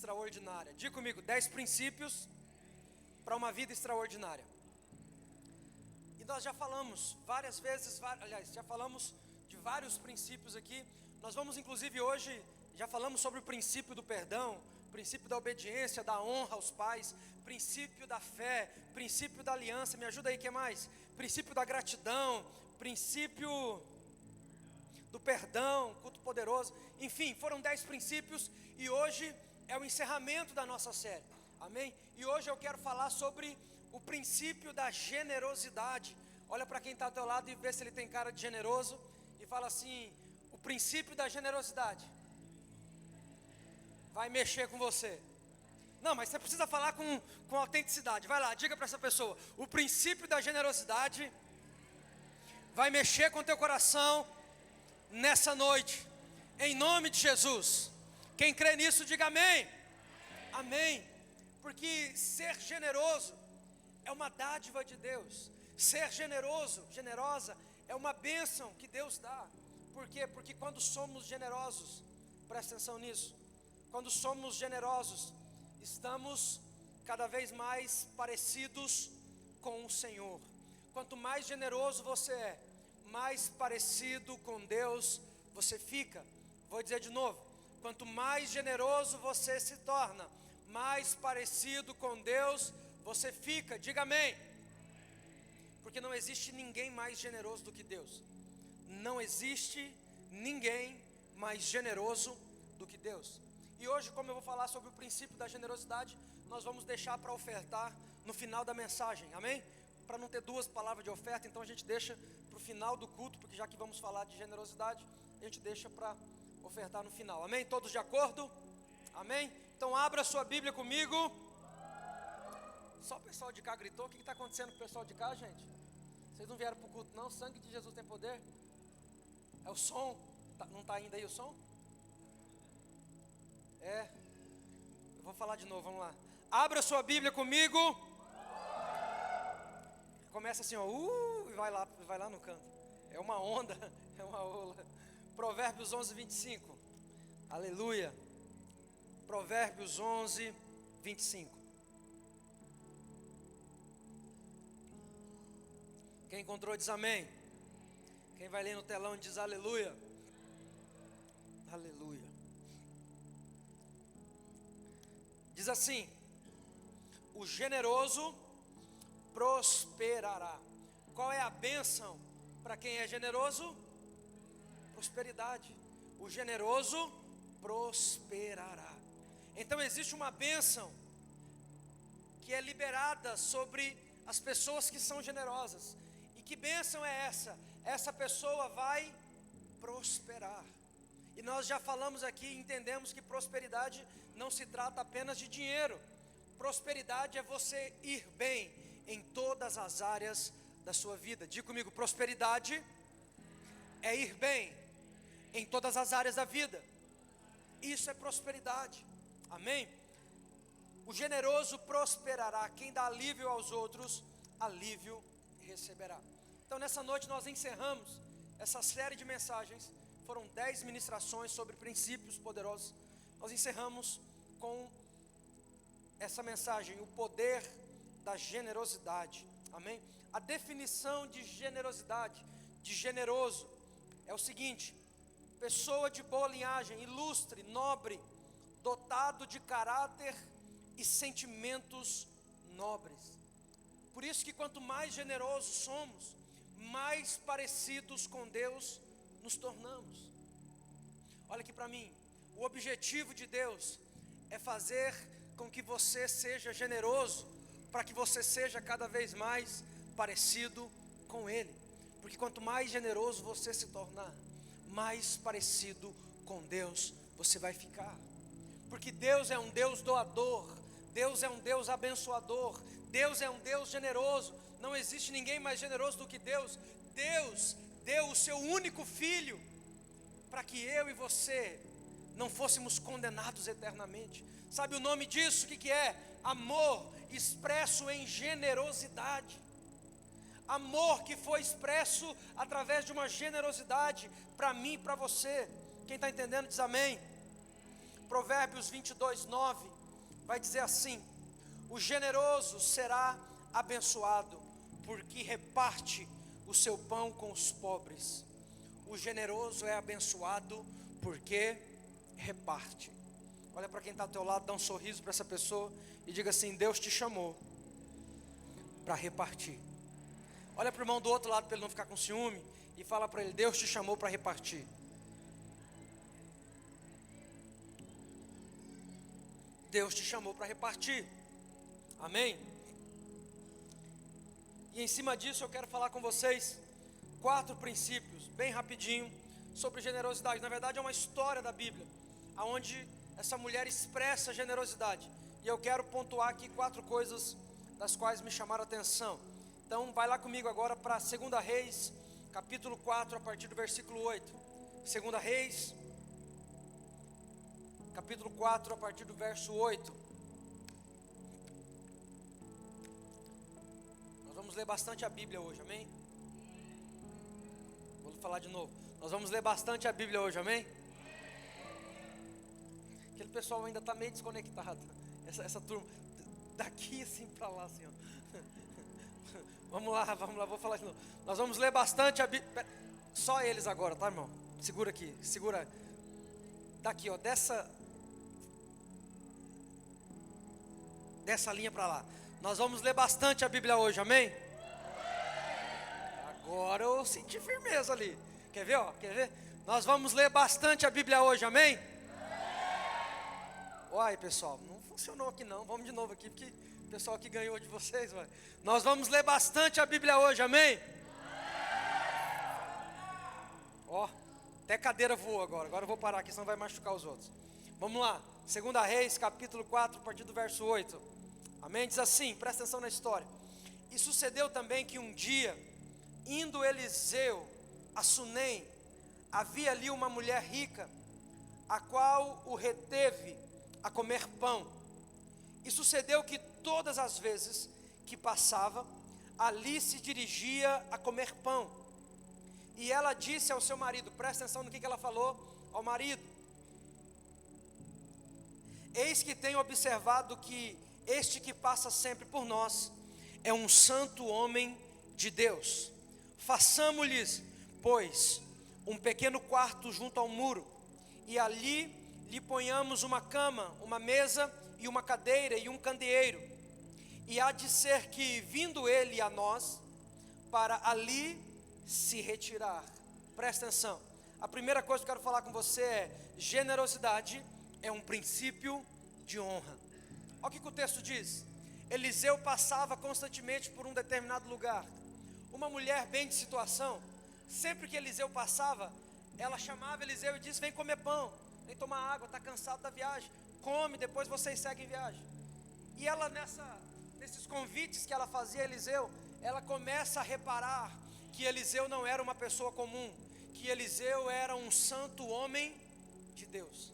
extraordinária. Diga comigo, 10 princípios para uma vida extraordinária. E nós já falamos várias vezes, já falamos de vários princípios aqui. Nós vamos inclusive hoje, já falamos sobre o princípio do perdão, princípio da obediência, da honra aos pais, princípio da fé, princípio da aliança. Me ajuda aí, o que mais? Princípio da gratidão, princípio do perdão, culto poderoso. Enfim, foram 10 princípios e hoje é o encerramento da nossa série, amém? E hoje eu quero falar sobre o princípio da generosidade. Olha para quem está ao teu lado e vê se ele tem cara de generoso e fala assim: o princípio da generosidade vai mexer com você. Não, mas você precisa falar com autenticidade. Vai lá, diga para essa pessoa: o princípio da generosidade vai mexer com o teu coração nessa noite, em nome de Jesus. Quem crê nisso, diga amém. Amém. Porque ser generoso é uma dádiva de Deus. Ser generoso, generosa, é uma bênção que Deus dá. Por quê? Porque quando somos generosos, presta atenção nisso, quando somos generosos, estamos cada vez mais parecidos com o Senhor. Quanto mais generoso você é, mais parecido com Deus você fica. Vou dizer de novo: quanto mais generoso você se torna, mais parecido com Deus você fica. Diga amém. Porque não existe ninguém mais generoso do que Deus. Não existe ninguém mais generoso do que Deus. E hoje, como eu vou falar sobre o princípio da generosidade, nós vamos deixar para ofertar no final da mensagem, amém? Para não ter duas palavras de oferta, então a gente deixa para o final do culto, porque já que vamos falar de generosidade, a gente deixa para ofertar no final, amém? Todos de acordo? Amém? Então abra sua Bíblia comigo. Só o pessoal de cá gritou. O que está acontecendo com o pessoal de cá, gente? Vocês não vieram para o culto não? O sangue de Jesus tem poder? É o som? Não está ainda aí o som? Eu vou falar de novo, vamos lá. Abra sua Bíblia comigo. Começa assim, ó, e vai lá no canto. É uma onda, é uma ola. Provérbios 11, 25. Aleluia. Provérbios 11, 25. Quem encontrou diz amém. Quem vai ler no telão diz aleluia. Aleluia. Diz assim: o generoso prosperará. Qual é a bênção para quem é generoso? Prosperidade. O generoso prosperará. Então existe uma bênção que é liberada sobre as pessoas que são generosas. E que bênção é essa? Essa pessoa vai prosperar. E nós já falamos aqui, entendemos que prosperidade não se trata apenas de dinheiro. Prosperidade é você ir bem em todas as áreas da sua vida. Diga comigo, prosperidade é ir bem em todas as áreas da vida. Isso é prosperidade. Amém? O generoso prosperará. Quem dá alívio aos outros, alívio receberá. Então nessa noite nós encerramos essa série de mensagens. Foram 10 ministrações sobre princípios poderosos. Nós encerramos com essa mensagem: o poder da generosidade. Amém? A definição de generosidade, de generoso, é o seguinte: pessoa de boa linhagem, ilustre, nobre, dotado de caráter e sentimentos nobres. Por isso que quanto mais generosos somos, mais parecidos com Deus nos tornamos. Olha aqui para mim. O objetivo de Deus é fazer com que você seja generoso, para que você seja cada vez mais parecido com Ele. Porque quanto mais generoso você se tornar, mais parecido com Deus você vai ficar. Porque Deus é um Deus doador, Deus é um Deus abençoador, Deus é um Deus generoso. Não existe ninguém mais generoso do que Deus. Deus deu o seu único filho para que eu e você não fôssemos condenados eternamente. Sabe o nome disso? O que é? Amor expresso em generosidade. Amor que foi expresso através de uma generosidade para mim e para você. Quem está entendendo diz amém. Provérbios 22:9 vai dizer assim: o generoso será abençoado, porque reparte o seu pão com os pobres. O generoso é abençoado porque reparte. Olha para quem está ao teu lado, dá um sorriso para essa pessoa e diga assim: Deus te chamou para repartir. Olha para o irmão do outro lado para ele não ficar com ciúme e fala para ele: Deus te chamou para repartir. Deus te chamou para repartir. Amém? E em cima disso eu quero falar com vocês 4 princípios, bem rapidinho, sobre generosidade. Na verdade é uma história da Bíblia, onde essa mulher expressa generosidade. E eu quero pontuar aqui 4 coisas das quais me chamaram a atenção. Então vai lá comigo agora para 2 Reis, capítulo 4, a partir do versículo 8. 2 Reis, capítulo 4, a partir do verso 8. Nós vamos ler bastante a Bíblia hoje, amém? Vou falar de novo. Nós vamos ler bastante a Bíblia hoje, amém? Aquele pessoal ainda está meio desconectado. Essa turma, daqui assim para lá, assim, ó. Vamos lá, vou falar de novo. Nós vamos ler bastante a Bíblia. Só eles agora, tá, irmão? Segura aqui, segura. Daqui, ó, dessa linha para lá. Nós vamos ler bastante a Bíblia hoje, amém? Agora eu senti firmeza ali. Quer ver, ó? Quer ver? Nós vamos ler bastante a Bíblia hoje, amém? Uai, pessoal, não funcionou aqui não. Vamos de novo aqui, porque o pessoal aqui ganhou de vocês, vai. Nós vamos ler bastante a Bíblia hoje, amém? Ó, até cadeira voou agora. Agora eu vou parar aqui, senão vai machucar os outros. Vamos lá, 2 Reis, capítulo 4, a partir do verso 8. Amém? Diz assim, presta atenção na história. E sucedeu também que um dia, indo Eliseu a Sunem, havia ali uma mulher rica, a qual o reteve a comer pão. E sucedeu que todas as vezes que passava, ali se dirigia a comer pão. E ela disse ao seu marido, presta atenção no que ela falou ao marido: eis que tenho observado que este que passa sempre por nós é um santo homem de Deus. Façamo-lhes, pois, um pequeno quarto junto ao muro, e ali lhe ponhamos uma cama, uma mesa e uma cadeira e um candeeiro. E há de ser que, vindo ele a nós, para ali se retirar. Presta atenção. A primeira coisa que eu quero falar com você é: generosidade é um princípio de honra. Olha o que o texto diz. Eliseu passava constantemente por um determinado lugar. Uma mulher bem de situação, sempre que Eliseu passava, ela chamava Eliseu e disse: vem comer pão, vem tomar água, está cansado da viagem, come, depois vocês seguem viagem. E ela nesses convites que ela fazia a Eliseu, ela começa a reparar que Eliseu não era uma pessoa comum, que Eliseu era um santo homem de Deus.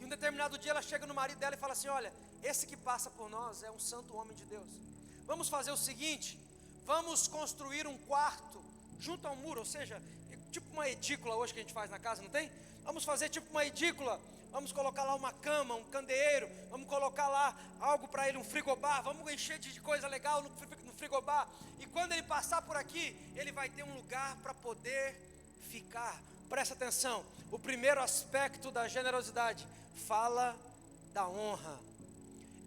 E um determinado dia ela chega no marido dela e fala assim: olha, esse que passa por nós é um santo homem de Deus. Vamos fazer o seguinte, vamos construir um quarto junto ao muro, ou seja, tipo uma edícula hoje que a gente faz na casa, não tem? Vamos fazer tipo uma edícula, vamos colocar lá uma cama, um candeeiro, vamos colocar lá algo para ele, um frigobar, vamos encher de coisa legal no frigobar, e quando ele passar por aqui, ele vai ter um lugar para poder ficar. Presta atenção, o primeiro aspecto da generosidade fala da honra.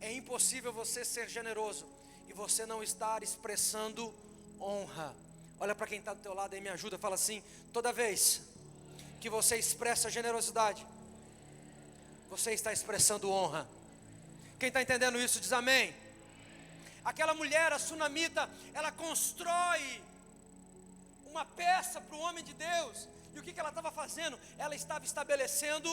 É impossível você ser generoso e você não estar expressando honra. Olha para quem está do teu lado aí, me ajuda, fala assim: toda vez que você expressa generosidade, você está expressando honra. Quem está entendendo isso diz amém. Aquela mulher, a sunamita, ela constrói uma peça para o homem de Deus. E o que ela estava fazendo? Ela estava estabelecendo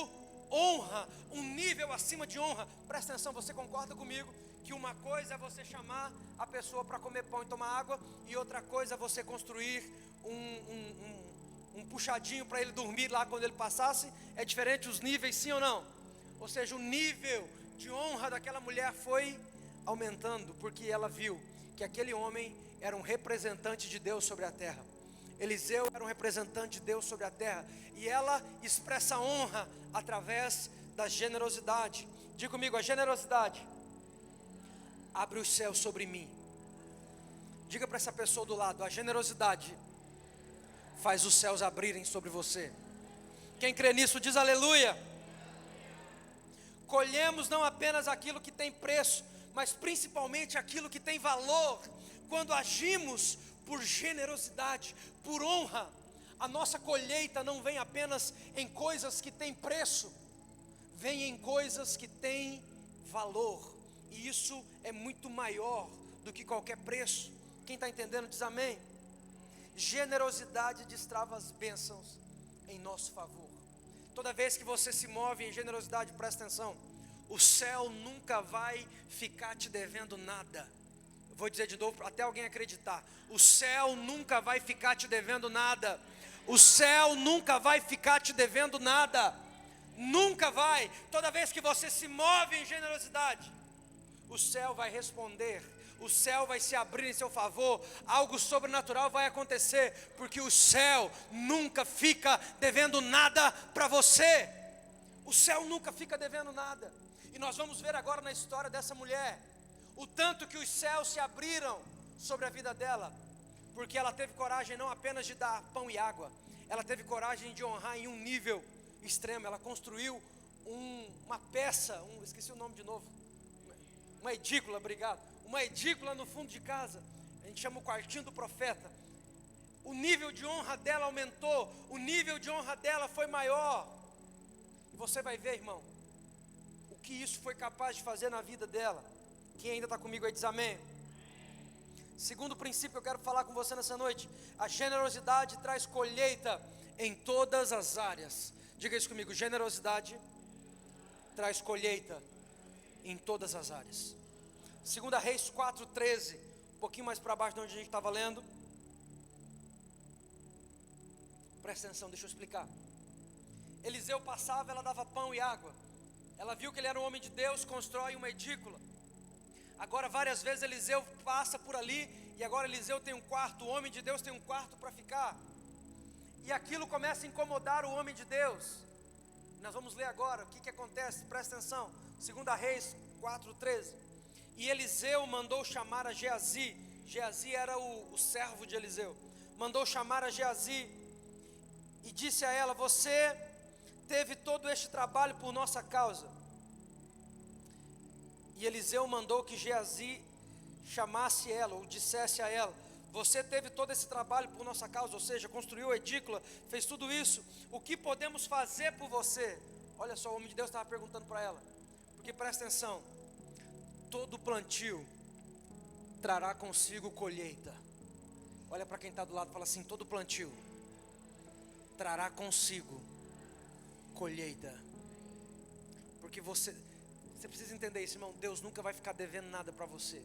honra, um nível acima de honra. Presta atenção, você concorda comigo que uma coisa é você chamar a pessoa para comer pão e tomar água, e outra coisa é você construir um puxadinho para ele dormir lá quando ele passasse? É diferente os níveis, sim ou não? Ou seja, o nível de honra daquela mulher foi aumentando, porque ela viu que aquele homem era um representante de Deus sobre a terra. Eliseu era um representante de Deus sobre a terra, e ela expressa honra através da generosidade. Diga comigo, a generosidade abre os céus sobre mim. Diga para essa pessoa do lado, a generosidade faz os céus abrirem sobre você. Quem crê nisso diz aleluia. Colhemos não apenas aquilo que tem preço, mas principalmente aquilo que tem valor. Quando agimos por generosidade, por honra, a nossa colheita não vem apenas em coisas que têm preço, vem em coisas que têm valor. E isso é muito maior do que qualquer preço. Quem está entendendo diz amém. Generosidade destrava as bênçãos em nosso favor. Toda vez que você se move em generosidade, presta atenção, o céu nunca vai ficar te devendo nada. Vou dizer de novo até alguém acreditar. O céu nunca vai ficar te devendo nada. O céu nunca vai ficar te devendo nada. Nunca vai. Toda vez que você se move em generosidade, o céu vai responder. O céu vai se abrir em seu favor. Algo sobrenatural vai acontecer, porque o céu nunca fica devendo nada para você. O céu nunca fica devendo nada. E nós vamos ver agora na história dessa mulher o tanto que os céus se abriram sobre a vida dela, porque ela teve coragem não apenas de dar pão e água, ela teve coragem de honrar em um nível extremo. Ela construiu uma peça, esqueci o nome de novo, uma edícula, obrigado, uma edícula no fundo de casa, a gente chama o quartinho do profeta. O nível de honra dela aumentou, o nível de honra dela foi maior, e você vai ver, irmão, o que isso foi capaz de fazer na vida dela. Quem ainda está comigo aí diz amém. Segundo princípio que eu quero falar com você nessa noite: a generosidade traz colheita em todas as áreas. Diga isso comigo, generosidade traz colheita em todas as áreas. 2 Reis 4:13, um pouquinho mais para baixo de onde a gente estava lendo. Presta atenção, deixa eu explicar. Eliseu passava, ela dava pão e água. Ela viu que ele era um homem de Deus, constrói uma edícula. Agora várias vezes Eliseu passa por ali, e agora Eliseu tem um quarto, o homem de Deus tem um quarto para ficar. E aquilo começa a incomodar o homem de Deus. Nós vamos ler agora o que acontece, presta atenção. 2 Reis 4:13. E Eliseu mandou chamar a Geazi. Geazi era o servo de Eliseu. Mandou chamar a Geazi e disse a ela: você teve todo este trabalho por nossa causa. E Eliseu mandou que Geazi chamasse ela, ou dissesse a ela: você teve todo esse trabalho por nossa causa, ou seja, construiu a edícula, fez tudo isso, o que podemos fazer por você? Olha só, o homem de Deus estava perguntando para ela, porque presta atenção, todo plantio trará consigo colheita. Olha para quem está do lado e fala assim: todo plantio trará consigo colheita. Porque você precisa entender isso, irmão. Deus nunca vai ficar devendo nada para você.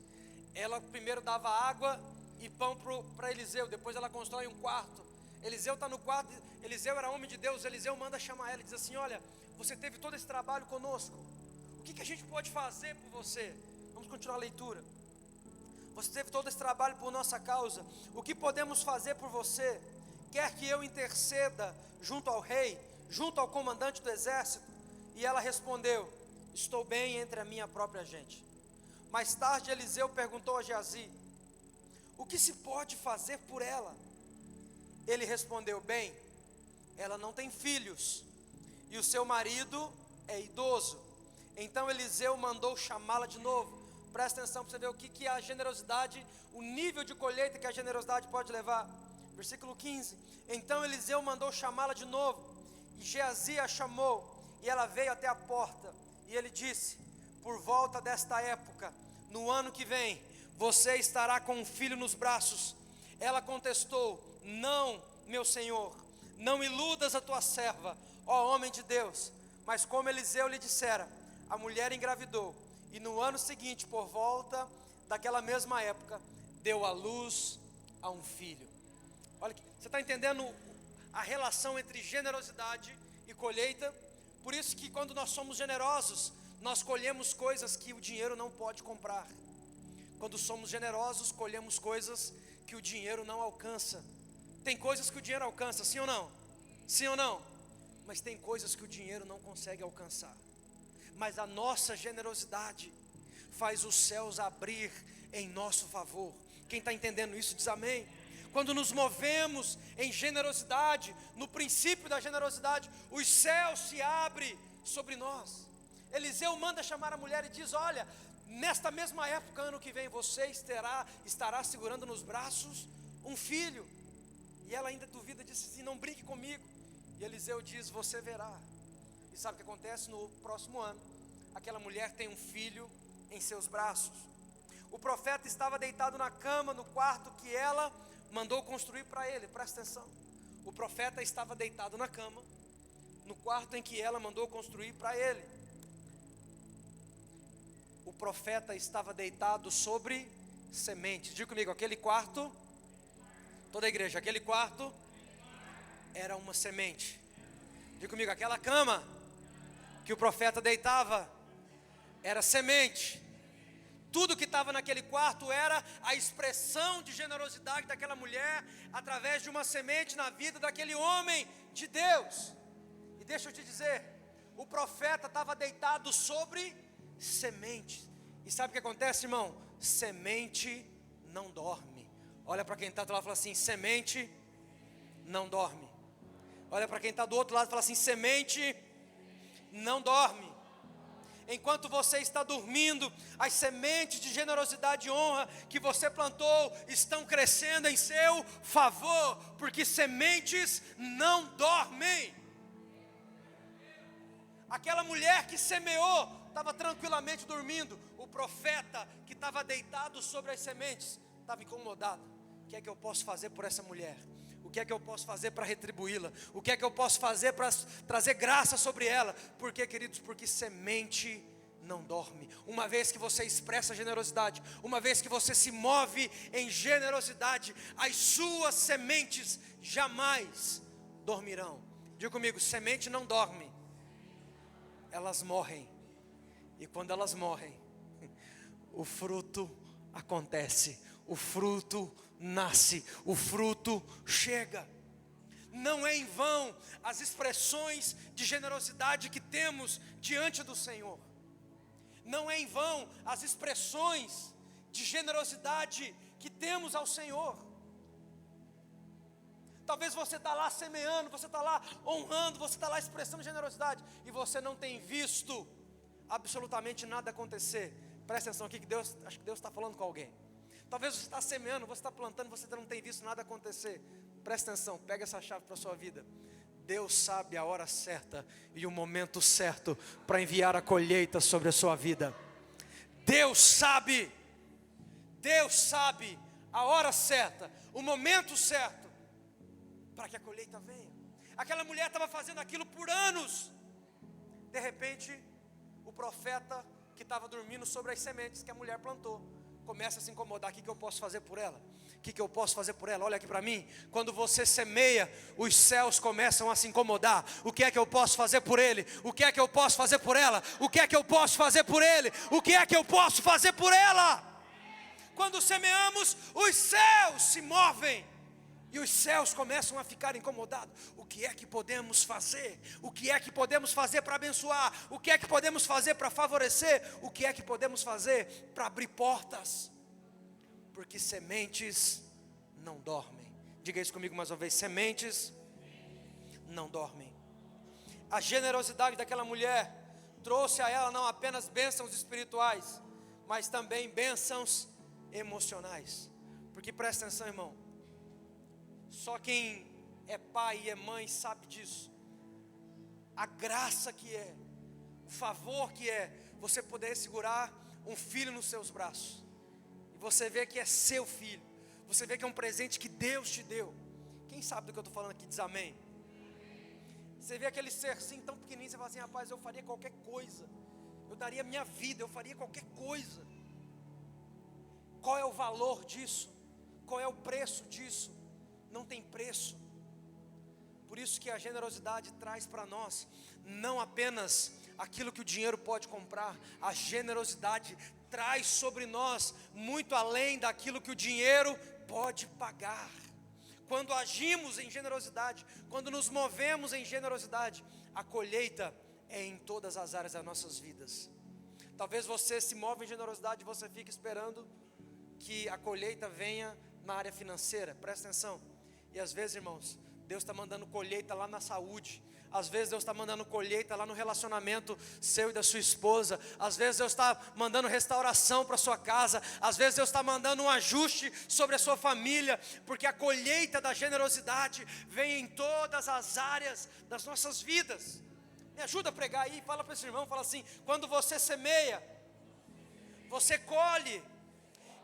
Ela primeiro dava água e pão para Eliseu, depois ela constrói um quarto. Eliseu está no quarto, Eliseu era homem de Deus. Eliseu manda chamar ela e diz assim: olha, você teve todo esse trabalho conosco, o que a gente pode fazer por você? Vamos continuar a leitura. Você teve todo esse trabalho por nossa causa, o que podemos fazer por você? Quer que eu interceda junto ao rei, junto ao comandante do exército? E ela respondeu: estou bem entre a minha própria gente. Mais tarde Eliseu perguntou a Geazi: o que se pode fazer por ela? Ele respondeu: bem, ela não tem filhos, e o seu marido é idoso. Então Eliseu mandou chamá-la de novo. Presta atenção para você ver o que a generosidade, o nível de colheita que a generosidade pode levar. Versículo 15. Então Eliseu mandou chamá-la de novo, e Geazi a chamou, e ela veio até a porta. E ele disse: por volta desta época, no ano que vem, você estará com um filho nos braços. Ela contestou: não, meu senhor, não iludas a tua serva, ó homem de Deus. Mas como Eliseu lhe dissera, a mulher engravidou, e no ano seguinte, por volta daquela mesma época, deu à luz a um filho. Olha aqui, você está entendendo a relação entre generosidade e colheita? Por isso que quando nós somos generosos, nós colhemos coisas que o dinheiro não pode comprar. Quando somos generosos, colhemos coisas que o dinheiro não alcança. Tem coisas que o dinheiro alcança, sim ou não? Sim ou não? Mas tem coisas que o dinheiro não consegue alcançar. mas a nossa generosidade faz os céus abrir em nosso favor. Quem está entendendo isso diz amém. Quando nos movemos em generosidade, no princípio da generosidade, os céus se abrem sobre nós. Eliseu manda chamar a mulher e diz: olha, nesta mesma época, ano que vem, você estará segurando nos braços um filho. E ela ainda duvida, disse assim: não brinque comigo. E Eliseu diz: você verá. E sabe o que acontece? No próximo ano, aquela mulher tem um filho em seus braços. O profeta estava deitado na cama, no quarto que ela mandou construir para ele. Presta atenção. O profeta estava deitado na cama, no quarto em que ela mandou construir para ele. O profeta estava deitado sobre sementes. Diga comigo, aquele quarto, toda a igreja, aquele quarto era uma semente. Diga comigo, aquela cama que o profeta deitava era semente. Tudo que estava naquele quarto era a expressão de generosidade daquela mulher, através de uma semente na vida daquele homem de Deus. E deixa eu te dizer, o profeta estava deitado sobre semente. E sabe o que acontece, irmão? Semente não dorme. Olha para quem está do lado e fala assim: semente não dorme. Olha para quem está do outro lado e fala assim: semente não dorme. Enquanto você está dormindo, as sementes de generosidade e honra que você plantou estão crescendo em seu favor, porque sementes não dormem. Aquela mulher que semeou estava tranquilamente dormindo. O profeta que estava deitado sobre as sementes estava incomodado. O que é que eu posso fazer por essa mulher? O que é que eu posso fazer para retribuí-la? O que é que eu posso fazer para trazer graça sobre ela? Por quê, queridos? Porque semente não dorme. Uma vez que você expressa generosidade, uma vez que você se move em generosidade, as suas sementes jamais dormirão. Diga comigo, semente não dorme, elas morrem. E quando elas morrem, o fruto acontece, o fruto nasce, o fruto chega. Não é em vão as expressões de generosidade que temos diante do Senhor. Não é em vão as expressões de generosidade que temos ao Senhor. Talvez você está lá semeando, você está lá honrando, você está lá expressando generosidade, e você não tem visto absolutamente nada acontecer. Presta atenção aqui que Deus, acho que Deus está falando com alguém. Talvez você está semeando, você está plantando, você não tem visto nada acontecer. Presta atenção, pega essa chave para a sua vida. Deus sabe a hora certa e o momento certo para enviar a colheita sobre a sua vida. Deus sabe a hora certa, o momento certo para que a colheita venha. Aquela mulher estava fazendo aquilo por anos. De repente, o profeta que estava dormindo sobre as sementes que a mulher plantou começa a se incomodar. O que eu posso fazer por ela? O que eu posso fazer por ela? Olha aqui para mim. Quando você semeia, os céus começam a se incomodar. O que é que eu posso fazer por ele? O que é que eu posso fazer por ela? O que é que eu posso fazer por ele? O que é que eu posso fazer por ela? Quando semeamos, os céus se movem e os céus começam a ficar incomodados. O que é que podemos fazer? O que é que podemos fazer para abençoar? O que é que podemos fazer para favorecer? O que é que podemos fazer para abrir portas? Porque sementes não dormem. Diga isso comigo mais uma vez: sementes não dormem. A generosidade daquela mulher trouxe a ela não apenas bênçãos espirituais, mas também bênçãos emocionais. Porque presta atenção, irmão, só quem é pai e é mãe sabe disso. A graça que é, o favor que é você poder segurar um filho nos seus braços, e você vê que é seu filho, você vê que é um presente que Deus te deu. Quem sabe do que eu estou falando aqui diz amém. Você vê aquele serzinho tão pequenininho, você fala assim: rapaz, eu faria qualquer coisa, eu daria minha vida, eu faria qualquer coisa. Qual é o valor disso? Qual é o preço disso? Não tem preço. Por isso que a generosidade traz para nós não apenas aquilo que o dinheiro pode comprar. A generosidade traz sobre nós muito além daquilo que o dinheiro pode pagar. Quando agimos em generosidade, quando nos movemos em generosidade, a colheita é em todas as áreas das nossas vidas. Talvez você se move em generosidade e você fique esperando que a colheita venha na área financeira. Presta atenção. E às vezes, irmãos, Deus está mandando colheita lá na saúde. Às vezes Deus está mandando colheita lá no relacionamento seu e da sua esposa. Às vezes Deus está mandando restauração para a sua casa. Às vezes Deus está mandando um ajuste sobre a sua família. Porque a colheita da generosidade vem em todas as áreas das nossas vidas. Me ajuda a pregar aí, fala para esse irmão, fala assim: quando você semeia, você colhe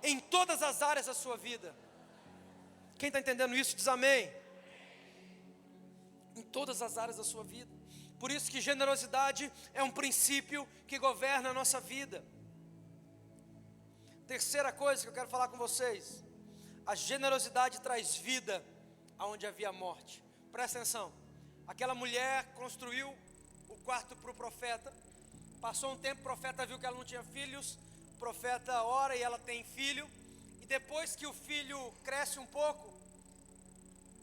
em todas as áreas da sua vida. Quem está entendendo isso diz amém. Em todas as áreas da sua vida. Por isso que generosidade é um princípio que governa a nossa vida. Terceira coisa que eu quero falar com vocês: a generosidade traz vida aonde havia morte. Presta atenção. Aquela mulher construiu o quarto para o profeta. Passou um tempo, o profeta viu que ela não tinha filhos. O profeta ora e ela tem filho. E depois que o filho cresce um pouco,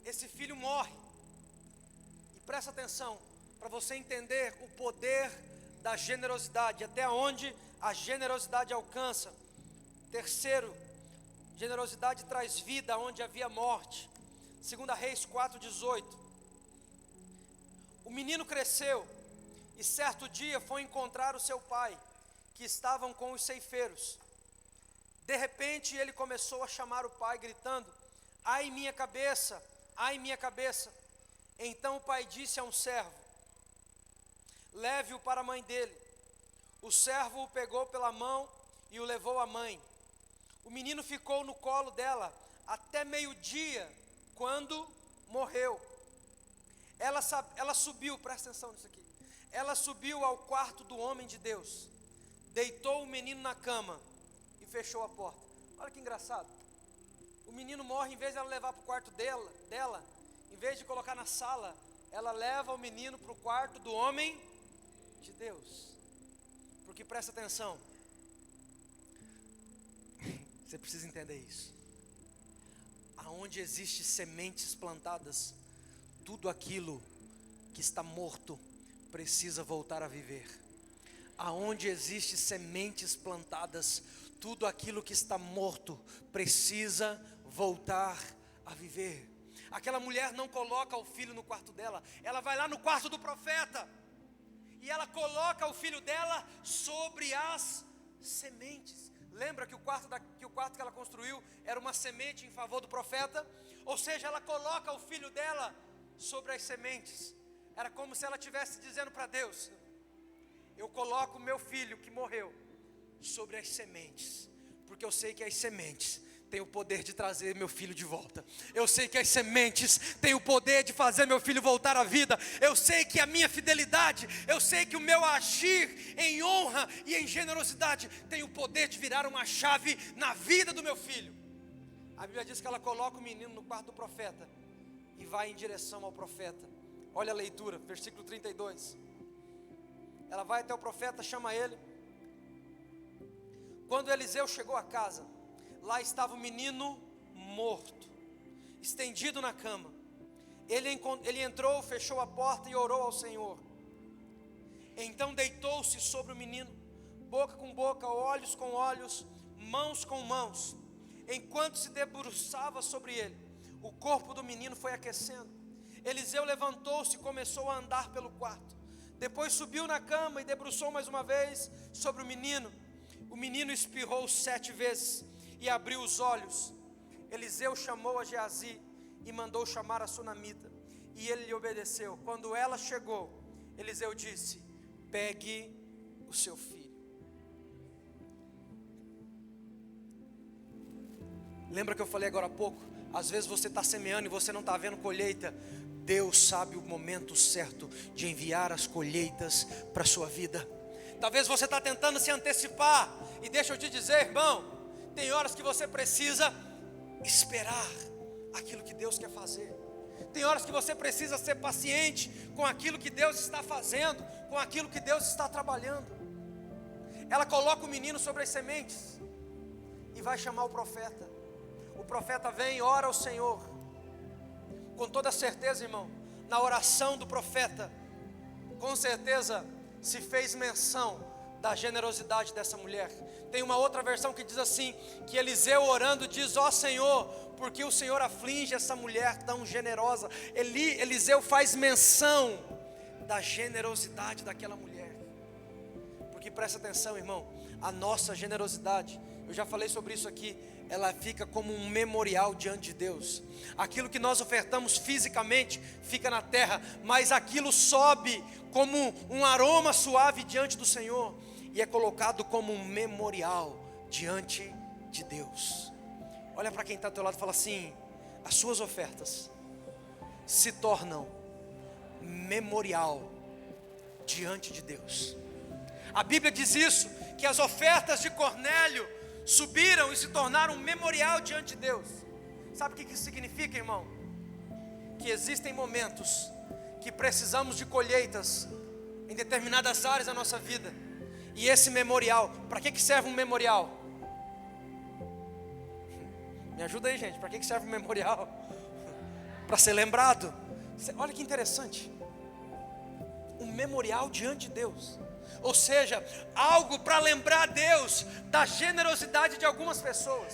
esse filho morre. E presta atenção, para você entender o poder da generosidade, até onde a generosidade alcança. Terceiro, generosidade traz vida onde havia morte. 2 Reis 4:18. O menino cresceu e certo dia foi encontrar o seu pai, que estavam com os ceifeiros. De repente ele começou a chamar o pai, gritando: ai minha cabeça, ai minha cabeça. Então o pai disse a um servo: leve-o para a mãe dele. O servo o pegou pela mão e o levou à mãe. O menino ficou no colo dela até meio-dia, quando morreu. Ela subiu, presta atenção nisso aqui. Ela subiu ao quarto do homem de Deus, deitou o menino na cama e fechou a porta. Olha que engraçado. O menino morre, em vez de ela levar para o quarto dela, em vez de colocar na sala, ela leva o menino para o quarto do homem de Deus. Porque presta atenção, você precisa entender isso. Aonde existem sementes plantadas, tudo aquilo que está morto precisa voltar a viver. Aonde existem sementes plantadas, tudo aquilo que está morto precisa voltar a viver. Aquela mulher não coloca o filho no quarto dela, ela vai lá no quarto do profeta e ela coloca o filho dela sobre as sementes. Lembra que o quarto que ela construiu era uma semente em favor do profeta? Ou seja, ela coloca o filho dela sobre as sementes. Era como se ela estivesse dizendo para Deus: eu coloco o meu filho que morreu sobre as sementes, porque eu sei que as sementes têm o poder de trazer meu filho de volta. Eu sei que as sementes têm o poder de fazer meu filho voltar à vida. Eu sei que a minha fidelidade, eu sei que o meu agir em honra e em generosidade tem o poder de virar uma chave na vida do meu filho. A Bíblia diz que ela coloca o menino no quarto do profeta e vai em direção ao profeta. Olha a leitura, versículo 32. Ela vai até o profeta, chama ele. Quando Eliseu chegou a casa, lá estava o menino morto, estendido na cama. Ele entrou, fechou a porta e orou ao Senhor. Então deitou-se sobre o menino, boca com boca, olhos com olhos, mãos com mãos. Enquanto se debruçava sobre ele, o corpo do menino foi aquecendo. Eliseu levantou-se e começou a andar pelo quarto. Depois subiu na cama e debruçou mais uma vez sobre o menino. O menino espirrou 7 vezes e abriu os olhos. Eliseu chamou a Geazi e mandou chamar a sunamita, e ele lhe obedeceu. Quando ela chegou, Eliseu disse: pegue o seu filho. Lembra que eu falei agora há pouco? Às vezes você está semeando e você não está vendo colheita. Deus sabe o momento certo de enviar as colheitas para a sua vida. Talvez você está tentando se antecipar, e deixa eu te dizer, irmão, tem horas que você precisa esperar aquilo que Deus quer fazer. Tem horas que você precisa ser paciente com aquilo que Deus está fazendo, com aquilo que Deus está trabalhando. Ela coloca o menino sobre as sementes e vai chamar o profeta. O profeta vem e ora ao Senhor. Com toda certeza, irmão, na oração do profeta, com certeza se fez menção da generosidade dessa mulher. Tem uma outra versão que diz assim, que Eliseu orando diz: ó Senhor, porque o Senhor aflige essa mulher tão generosa. Eliseu faz menção da generosidade daquela mulher. Porque presta atenção, irmão, a nossa generosidade, eu já falei sobre isso aqui, ela fica como um memorial diante de Deus. Aquilo que nós ofertamos fisicamente fica na terra, mas aquilo sobe como um aroma suave diante do Senhor e é colocado como um memorial diante de Deus. Olha para quem está ao teu lado e fala assim: as suas ofertas se tornam memorial diante de Deus. A Bíblia diz isso, que as ofertas de Cornélio subiram e se tornaram um memorial diante de Deus. Sabe o que isso significa, irmão? Que existem momentos que precisamos de colheitas em determinadas áreas da nossa vida. E esse memorial, para que serve um memorial? Me ajuda aí, gente, para que serve um memorial? Para ser lembrado. Olha que interessante. Um memorial diante de Deus. Ou seja, algo para lembrar Deus da generosidade de algumas pessoas.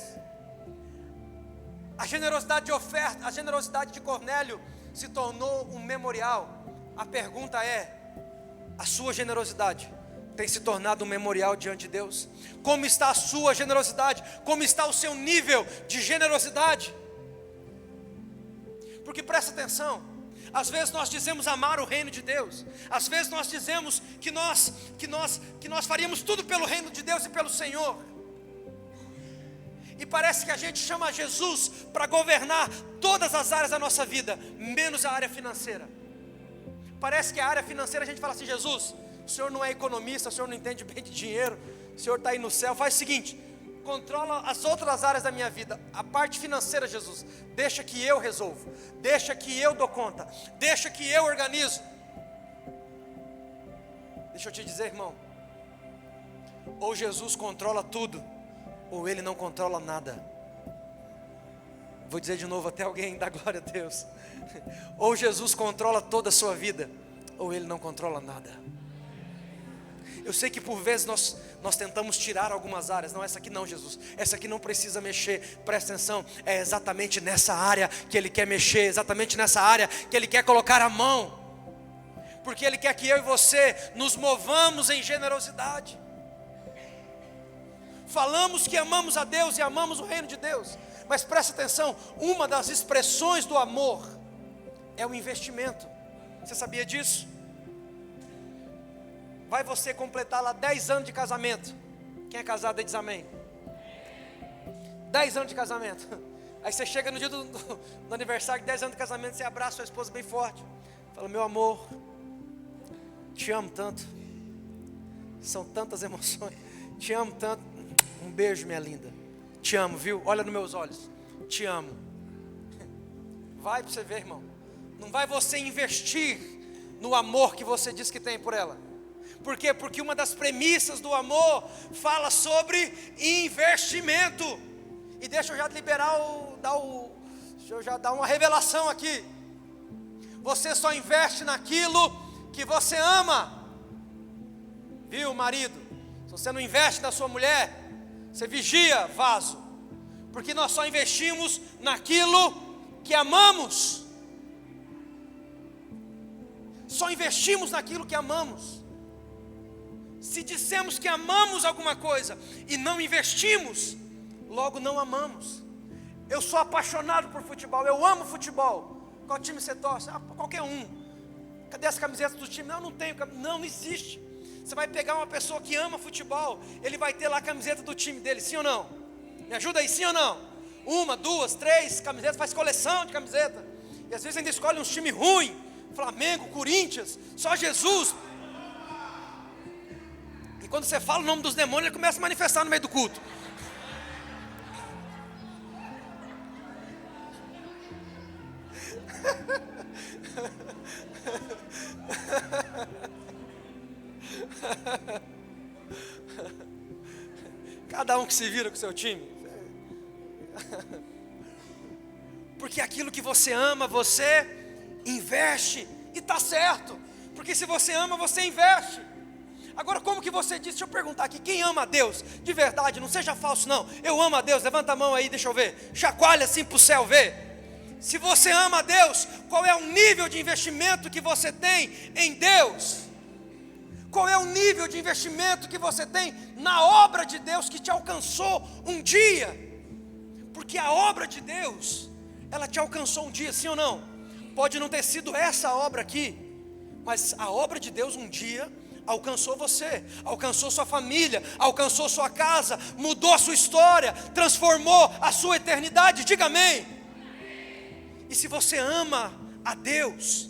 A generosidade de oferta, a generosidade de Cornélio se tornou um memorial. A pergunta é: a sua generosidade tem se tornado um memorial diante de Deus? Como está a sua generosidade? Como está o seu nível de generosidade? Porque presta atenção, às vezes nós dizemos amar o reino de Deus, às vezes nós dizemos que nós faríamos tudo pelo reino de Deus e pelo Senhor, e parece que a gente chama Jesus para governar todas as áreas da nossa vida, menos a área financeira. Parece que a área financeira a gente fala assim: Jesus, o Senhor não é economista, o Senhor não entende bem de dinheiro, o Senhor está aí no céu, faz o seguinte, controla as outras áreas da minha vida. A parte financeira, Jesus, deixa que eu resolvo, deixa que eu dou conta, deixa que eu organizo. Deixa eu te dizer, irmão, ou Jesus controla tudo, ou Ele não controla nada. Vou dizer de novo até alguém dar glória a Deus. Ou Jesus controla toda a sua vida, ou Ele não controla nada. Eu sei que por vezes nós tentamos tirar algumas áreas. Não, essa aqui não, Jesus, essa aqui não precisa mexer. Presta atenção, é exatamente nessa área que Ele quer mexer, exatamente nessa área que Ele quer colocar a mão, porque Ele quer que eu e você nos movamos em generosidade. Falamos que amamos a Deus e amamos o reino de Deus, mas presta atenção, uma das expressões do amor é o investimento. Você sabia disso? Vai você completar lá 10 anos de casamento. Quem é casado aí diz amém. 10 anos de casamento. Aí você chega no dia do aniversário de 10 anos de casamento, você abraça sua esposa bem forte, fala: meu amor, te amo tanto. São tantas emoções. Te amo tanto. Um beijo, minha linda. Te amo, viu? Olha nos meus olhos. Te amo. Vai para você ver, irmão. Não vai você investir no amor que você diz que tem por ela. Por quê? Porque uma das premissas do amor fala sobre investimento. E deixa eu já deixa eu já dar uma revelação aqui. Você só investe naquilo que você ama. Viu, marido? Se você não investe na sua mulher, você vigia, vaso. Porque nós só investimos naquilo que amamos. Só investimos naquilo que amamos. Se dissemos que amamos alguma coisa e não investimos, logo não amamos. Eu sou apaixonado por futebol, eu amo futebol. Qual time você torce? Qualquer um. Cadê as camisetas do time? Não tenho. Não existe. Você vai pegar uma pessoa que ama futebol, ele vai ter lá a camiseta do time dele, sim ou não? Me ajuda aí, sim ou não? 1, 2, 3 camisetas, faz coleção de camiseta. E às vezes ainda escolhe uns times ruins, Flamengo, Corinthians, só Jesus. E quando você fala o nome dos demônios, ele começa a manifestar no meio do culto. Cada um que se vira com o seu time. Porque aquilo que você ama, você investe. E está certo. Porque se você ama, você investe. Agora, como que você diz? Deixa eu perguntar aqui, quem ama a Deus de verdade, não seja falso não, eu amo a Deus, levanta a mão aí, deixa eu ver, chacoalha assim para o céu ver. Se você ama a Deus, qual é o nível de investimento que você tem em Deus? Qual é o nível de investimento que você tem na obra de Deus que te alcançou um dia? Porque a obra de Deus, ela te alcançou um dia, sim ou não? Pode não ter sido essa obra aqui, mas a obra de Deus um dia alcançou você, alcançou sua família, alcançou sua casa, mudou a sua história, transformou a sua eternidade, diga amém. E se você ama a Deus,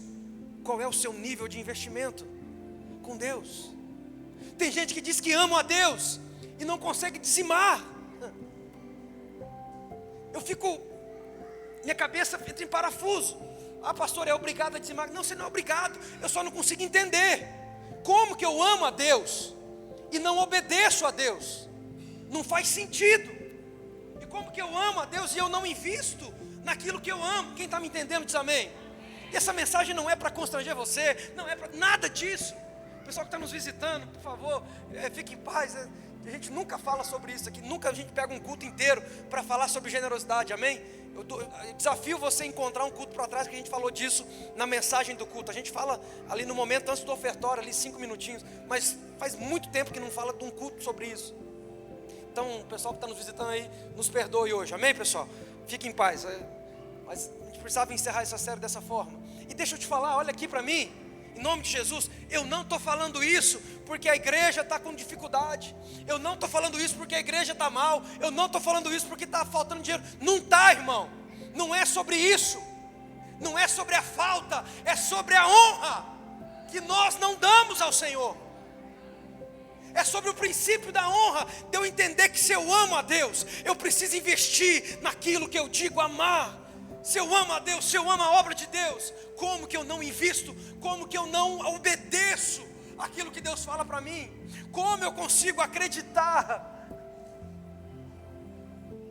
qual é o seu nível de investimento com Deus? Tem gente que diz que ama a Deus e não consegue dizimar. Minha cabeça entra em parafuso. Ah, pastor, é obrigado a dizimar? Não, você não é obrigado, eu só não consigo entender. Como que eu amo a Deus e não obedeço a Deus? Não faz sentido. E como que eu amo a Deus e eu não invisto naquilo que eu amo? Quem está me entendendo diz amém. E essa mensagem não é para constranger você, não é para nada disso. O pessoal que está nos visitando, por favor, fique em paz. A gente nunca fala sobre isso aqui, nunca a gente pega um culto inteiro para falar sobre generosidade, amém? Eu desafio você a encontrar um culto para trás, que a gente falou disso na mensagem do culto. A gente fala ali no momento antes do ofertório, ali 5 minutinhos, mas faz muito tempo que não fala de um culto sobre isso. Então o pessoal que está nos visitando aí, nos perdoe hoje, amém pessoal? Fique em paz, mas a gente precisava encerrar essa série dessa forma. E deixa eu te falar, olha aqui para mim, em nome de Jesus, eu não estou falando isso porque a igreja está com dificuldade, eu não estou falando isso porque a igreja está mal, eu não estou falando isso porque está faltando dinheiro, não está, irmão, não é sobre isso, não é sobre a falta, é sobre a honra que nós não damos ao Senhor, é sobre o princípio da honra, de eu entender que se eu amo a Deus, eu preciso investir naquilo que eu digo amar. Se eu amo a Deus, se eu amo a obra de Deus, como que eu não invisto? Como que eu não obedeço aquilo que Deus fala para mim? Como eu consigo acreditar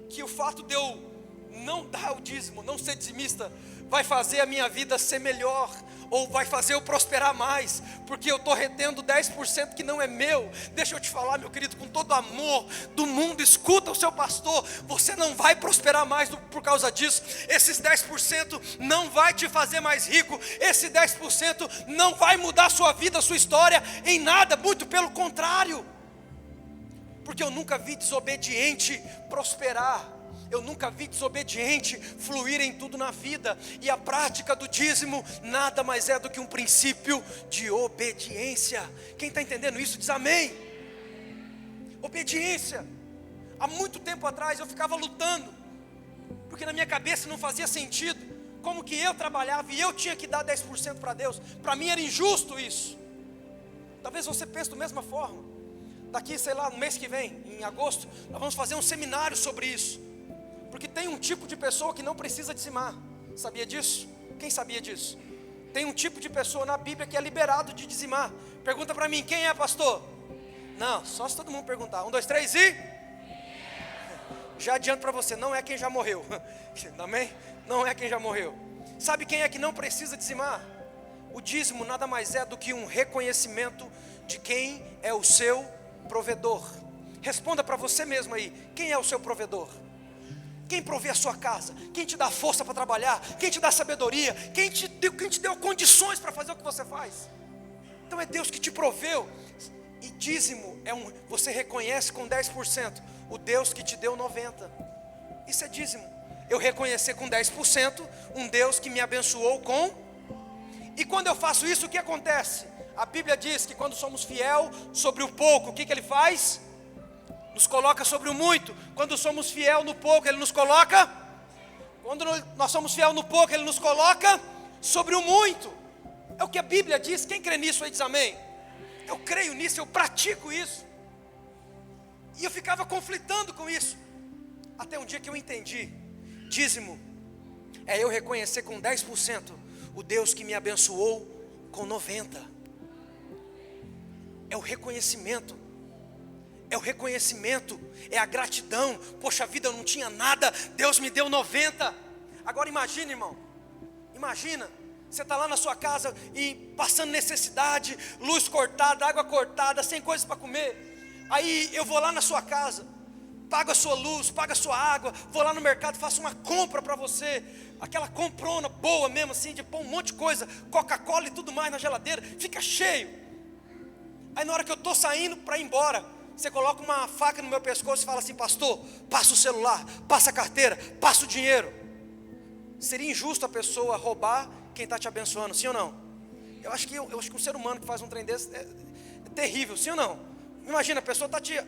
que o fato de eu não dar o dízimo, não ser dizimista, vai fazer a minha vida ser melhor, ou vai fazer eu prosperar mais, porque eu estou retendo 10% que não é meu? Deixa eu te falar, meu querido, com todo amor do mundo, escuta o seu pastor, você não vai prosperar mais por causa disso. Esses 10% não vai te fazer mais rico, esse 10% não vai mudar a sua vida, a sua história em nada, muito pelo contrário, porque eu nunca vi desobediente prosperar. Eu nunca vi desobediente fluir em tudo na vida. E a prática do dízimo nada mais é do que um princípio de obediência. Quem está entendendo isso diz amém. Obediência. Há muito tempo atrás eu ficava lutando, porque na minha cabeça não fazia sentido. Como que eu trabalhava e eu tinha que dar 10% para Deus? Para mim era injusto isso. Talvez você pense da mesma forma. Daqui, sei lá, no mês que vem, em agosto, nós vamos fazer um seminário sobre isso. Porque tem um tipo de pessoa que não precisa dizimar. Sabia disso? Quem sabia disso? Tem um tipo de pessoa na Bíblia que é liberado de dizimar. Pergunta para mim, quem é, pastor? Não, só se todo mundo perguntar. 1, 2, 3 e... Já adianto para você, não é quem já morreu. Amém? Não é quem já morreu. Sabe quem é que não precisa dizimar? O dízimo nada mais é do que um reconhecimento de quem é o seu provedor. Responda para você mesmo aí, quem é o seu provedor? Quem provê a sua casa? Quem te dá força para trabalhar? Quem te dá sabedoria? Quem te deu condições para fazer o que você faz? Então é Deus que te proveu. E dízimo você reconhece com 10% o Deus que te deu 90%. Isso é dízimo. Eu reconhecer com 10% um Deus que me abençoou com... E quando eu faço isso, o que acontece? A Bíblia diz que quando somos fiel sobre o pouco, o que Ele faz? Nos coloca sobre o muito. Quando somos fiel no pouco, Ele nos coloca. Quando nós somos fiel no pouco, Ele nos coloca sobre o muito. É o que a Bíblia diz. Quem crê nisso aí diz amém. Eu creio nisso, eu pratico isso. E eu ficava conflitando com isso, até um dia que eu entendi. Dízimo é eu reconhecer com 10% o Deus que me abençoou com 90%. É o reconhecimento. É o reconhecimento, é a gratidão. Poxa vida, eu não tinha nada, Deus me deu 90%. Agora imagina, irmão, imagina, Você está lá na sua casa e passando necessidade, luz cortada, água cortada, sem coisas para comer. Aí eu vou lá na sua casa, pago a sua luz, pago a sua água, vou lá no mercado, faço uma compra para você, aquela comprona boa mesmo assim, de pôr um monte de coisa, Coca-Cola e tudo mais na geladeira, fica cheio. Aí na hora que eu estou saindo para ir embora, você coloca uma faca no meu pescoço e fala assim: pastor, passa o celular, passa a carteira, passa o dinheiro. Seria injusto a pessoa roubar quem está te abençoando, sim ou não? Eu acho que um ser humano que faz um trem desse é terrível, sim ou não? Imagina, a pessoa você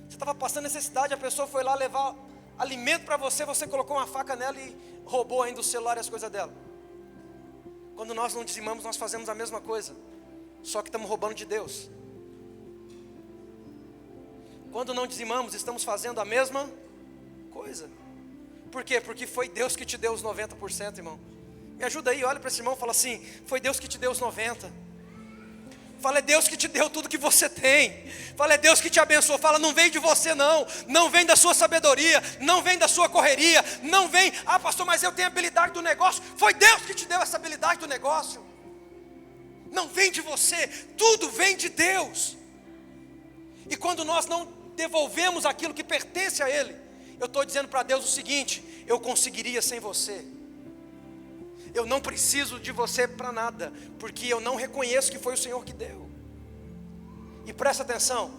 estava passando necessidade, a pessoa foi lá levar alimento para você, você colocou uma faca nela e roubou ainda o celular e as coisas dela. Quando nós não dizimamos, nós fazemos a mesma coisa, só que estamos roubando de Deus. Quando não dizimamos, estamos fazendo a mesma coisa. Por quê? Porque foi Deus que te deu os 90%, irmão. Me ajuda aí, olha para esse irmão e fala assim: foi Deus que te deu os 90%. Fala, é Deus que te deu tudo que você tem. Fala, é Deus que te abençoou. Fala, não vem de você não. Não vem da sua sabedoria. Não vem da sua correria. Não vem, ah pastor, mas eu tenho habilidade do negócio. Foi Deus que te deu essa habilidade do negócio. Não vem de você. Tudo vem de Deus. E quando nós não devolvemos aquilo que pertence a Ele, eu estou dizendo para Deus o seguinte: eu conseguiria sem você. Eu não preciso de você para nada, porque eu não reconheço que foi o Senhor que deu. E presta atenção,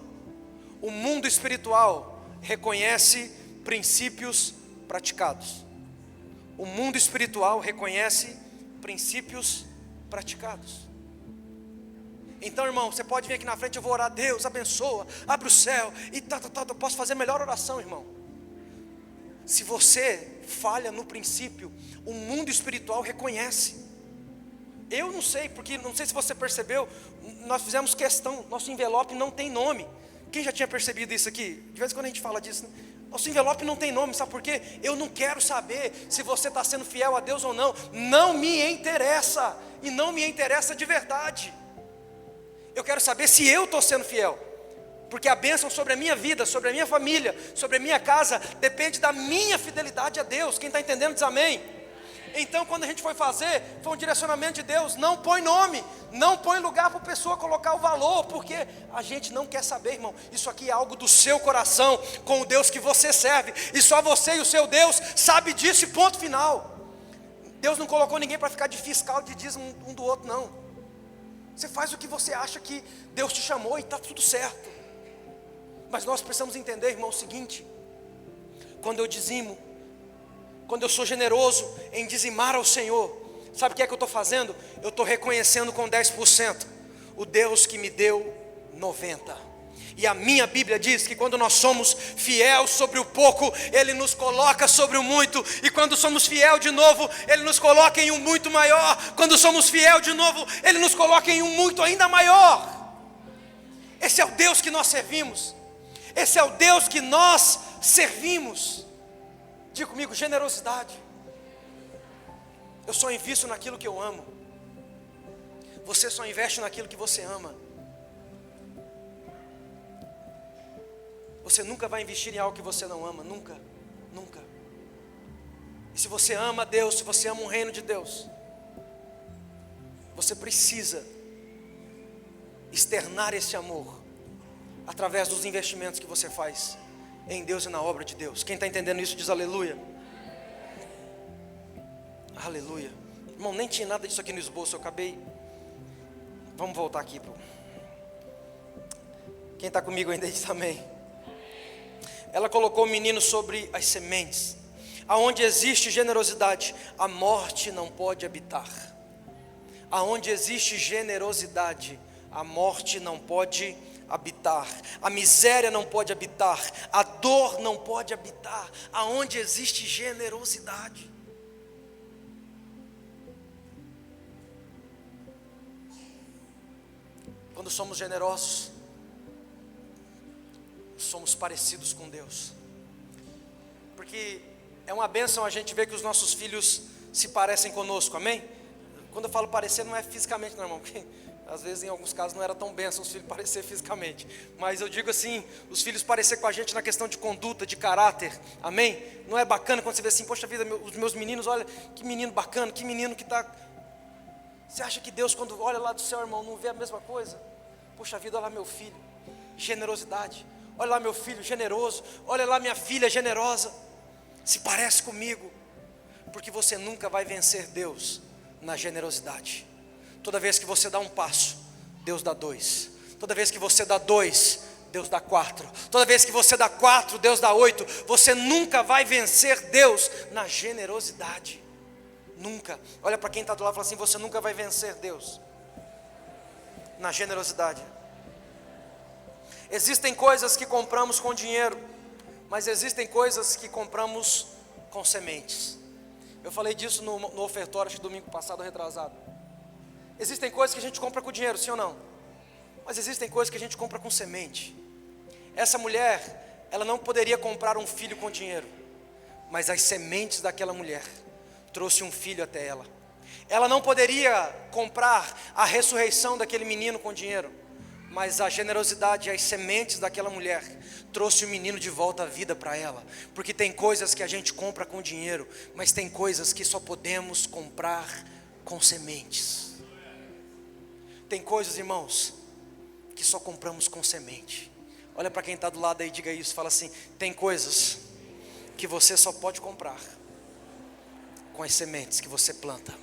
o mundo espiritual reconhece princípios praticados. O mundo espiritual reconhece princípios praticados. Então, irmão, você pode vir aqui na frente, eu vou orar: Deus abençoa, abre o céu, e eu posso fazer a melhor oração, irmão. Se você falha no princípio, o mundo espiritual reconhece. Eu não sei, porque não sei se você percebeu, nós fizemos questão, nosso envelope não tem nome. Quem já tinha percebido isso aqui? De vez em quando a gente fala disso, né? Nosso envelope não tem nome, sabe por quê? Eu não quero saber se você está sendo fiel a Deus ou não. Não me interessa, e não me interessa de verdade. Eu quero saber se eu estou sendo fiel. Porque a bênção sobre a minha vida, sobre a minha família, sobre a minha casa, depende da minha fidelidade a Deus. Quem está entendendo diz amém. Então quando a gente foi fazer, foi um direcionamento de Deus: não põe nome, não põe lugar para a pessoa colocar o valor, porque a gente não quer saber, irmão. Isso aqui é algo do seu coração, com o Deus que você serve, e só você e o seu Deus sabe disso, e ponto final. Deus não colocou ninguém para ficar de fiscal, de dízimo um do outro, não. Você faz o que você acha que Deus te chamou e está tudo certo. Mas nós precisamos entender, irmão, o seguinte: quando eu dizimo, quando eu sou generoso em dizimar ao Senhor, sabe o que é que eu estou fazendo? Eu estou reconhecendo com 10% o Deus que me deu 90%. E a minha Bíblia diz que quando nós somos fiel sobre o pouco, Ele nos coloca sobre o muito. E quando somos fiel de novo, Ele nos coloca em um muito maior. Quando somos fiel de novo, Ele nos coloca em um muito ainda maior. Esse é o Deus que nós servimos. Esse é o Deus que nós servimos. Diga comigo: generosidade. Eu só invisto naquilo que eu amo. Você só investe naquilo que você ama. Você nunca vai investir em algo que você não ama. Nunca, nunca. E se você ama Deus, se você ama o reino de Deus, você precisa externar esse amor através dos investimentos que você faz em Deus e na obra de Deus. Quem está entendendo isso diz aleluia. Aleluia. Irmão, nem tinha nada disso aqui no esboço, eu acabei. Vamos voltar aqui. Quem está comigo ainda diz amém. Ela colocou o menino sobre as sementes. Aonde existe generosidade, a morte não pode habitar. Aonde existe generosidade, a morte não pode habitar, a miséria não pode habitar, a dor não pode habitar. Aonde existe generosidade. Quando somos generosos, somos parecidos com Deus. Porque é uma bênção a gente ver que os nossos filhos se parecem conosco, amém? Quando eu falo parecer, não é fisicamente, não, irmão, porque às vezes em alguns casos não era tão bênção os filhos parecer fisicamente, mas eu digo assim, os filhos parecer com a gente na questão de conduta, de caráter, amém? Não é bacana quando você vê assim: poxa vida, os meus meninos, olha que menino bacana, que menino que está... Você acha que Deus, quando olha lá do céu, irmão, não vê a mesma coisa? Poxa vida, olha lá meu filho, generosidade. Olha lá meu filho generoso. Olha lá minha filha generosa. Se parece comigo. Porque você nunca vai vencer Deus na generosidade. Toda vez que você dá um passo, Deus dá 2. Toda vez que você dá 2, Deus dá 4. Toda vez que você dá 4, Deus dá 8. Você nunca vai vencer Deus na generosidade. Nunca. Olha para quem está do lado e fala assim: você nunca vai vencer Deus na generosidade. Existem coisas que compramos com dinheiro, mas existem coisas que compramos com sementes. Eu falei disso no ofertório, acho que domingo passado, retrasado. Existem coisas que a gente compra com dinheiro, sim ou não? Mas existem coisas que a gente compra com semente. Essa mulher, ela não poderia comprar um filho com dinheiro, mas as sementes daquela mulher trouxe um filho até ela. Ela não poderia comprar a ressurreição daquele menino com dinheiro, mas a generosidade e as sementes daquela mulher trouxe o menino de volta à vida para ela. Porque tem coisas que a gente compra com dinheiro, mas tem coisas que só podemos comprar com sementes. Tem coisas, irmãos, que só compramos com semente. Olha para quem está do lado aí, diga isso, fala assim: tem coisas que você só pode comprar com as sementes que você planta.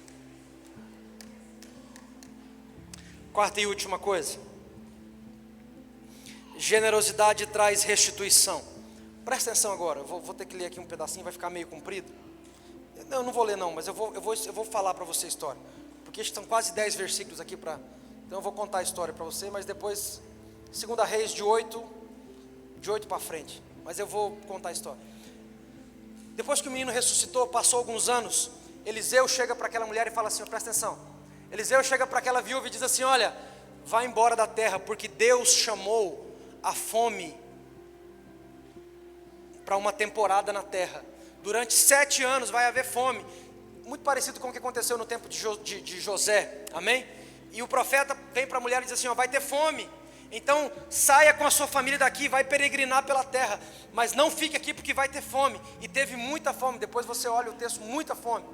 Quarta e última coisa: generosidade traz restituição. Presta atenção agora, eu vou ter que ler aqui um pedacinho, vai ficar meio comprido. Eu não vou ler não, mas eu vou falar para você a história. Porque são quase 10 versículos aqui para... Então eu vou contar a história para você, mas depois, 2 Reis de 8 para frente. Mas eu vou contar a história. Depois que o menino ressuscitou, passou alguns anos, Eliseu chega para aquela mulher e fala assim: presta atenção. Eliseu chega para aquela viúva e diz assim: olha, vai embora da terra, porque Deus chamou a fome para uma temporada na terra. Durante 7 anos vai haver fome, muito parecido com o que aconteceu no tempo de José, amém? E o profeta vem para a mulher e diz assim: ó, vai ter fome, então saia com a sua família daqui, vai peregrinar pela terra, mas não fique aqui porque vai ter fome. E teve muita fome, depois você olha o texto, muita fome.